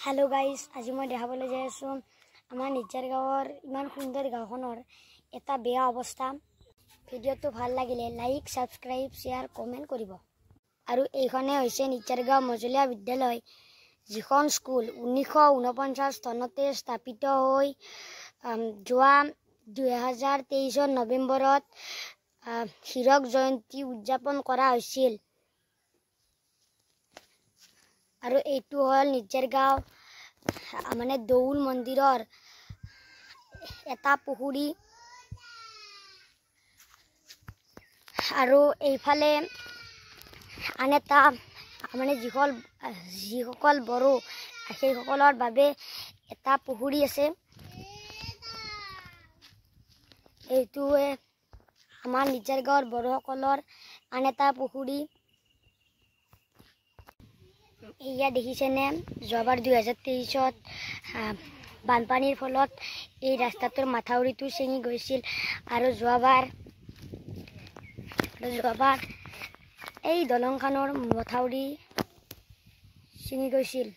Hello guys आज मैं देखाबले जाय आसो आमार निजार गाँवर इमान सुंदर गाँवखনৰ এটা বেয়া অৱস্থা। ভিডিওটো ভাল লাগিলে লাইক সাবস্ক্ৰাইব শেয়াৰ কমেন্ট কৰিব। আৰু এইখনে হৈছে নিজাৰ গাঁও মজলীয়া বিদ্যালয়, যিখন স্কুল 1949 চনতে স্থাপিত হৈ যোৱা 2023 নৱেম্বৰত হীৰক জয়ন্তী উদযাপন কৰা হৈছিল। আৰু এইটো হল নিজাৰ গাঁও মানে দৌল মন্দিৰৰ এটা পুখুৰী। আৰু এইফালে আন এটা মানে যিসকল বড়ো সেইসকলৰ বাবে এটা পুখুৰী আছে। এইটোৱে আমাৰ নিজাৰ গাঁৱৰ বড়োসকলৰ আন এটা পুখুৰী। এয়া দেখিছেনে যোৱাবাৰ 2023 বানপানীৰ ফলত এই ৰাস্তাটোৰ মাথাউৰিটো ছিঙি গৈছিল। আৰু যোৱাবাৰ এই দলংখনৰ মাথাউৰি ছিঙি গৈছিল।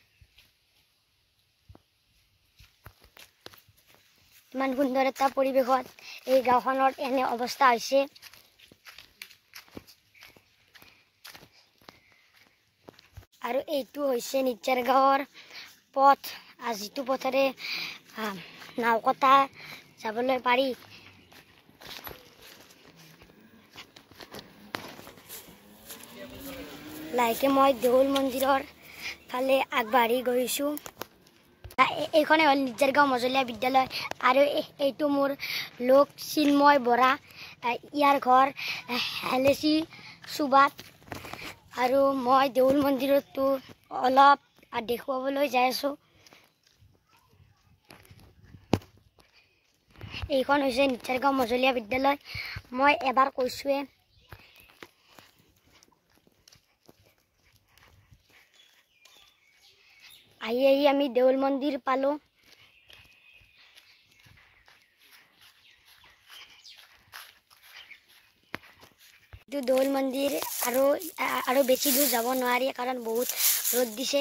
ইমান সুন্দৰ এটা পৰিৱেশত এই গাঁওখনৰ এনে অৱস্থা হৈছে। আৰু এইটো হৈছে নিজাৰ গাঁৱৰ পথ, যিটো পথেৰে নাওকটা যাবলৈ পাৰি। লাহেকে মই দেউল মন্দিৰৰ ফালে আগবাঢ়ি গৈছোঁ। এইখনে হ'ল নিজাৰ গাঁও মজলীয়া বিদ্যালয়। আৰু এইটো মোৰ লোক চিন্ময় বৰা, ইয়াৰ ঘৰ হেলেচি চুবাত। আৰু মই দেউল মন্দিৰতো অলপ দেখুৱাবলৈ যাই আছোঁ। এইখন হৈছে নিজাৰ গাঁও মজলীয়া বিদ্যালয়। মই এবাৰ কৈছোঁৱে। আহি আমি দেউল মন্দিৰ পালোঁ। দেউল মন্দিৰ আৰু বেছি দূৰ যাব নোৱাৰি কাৰণ বহুত ৰ'দ দিছে।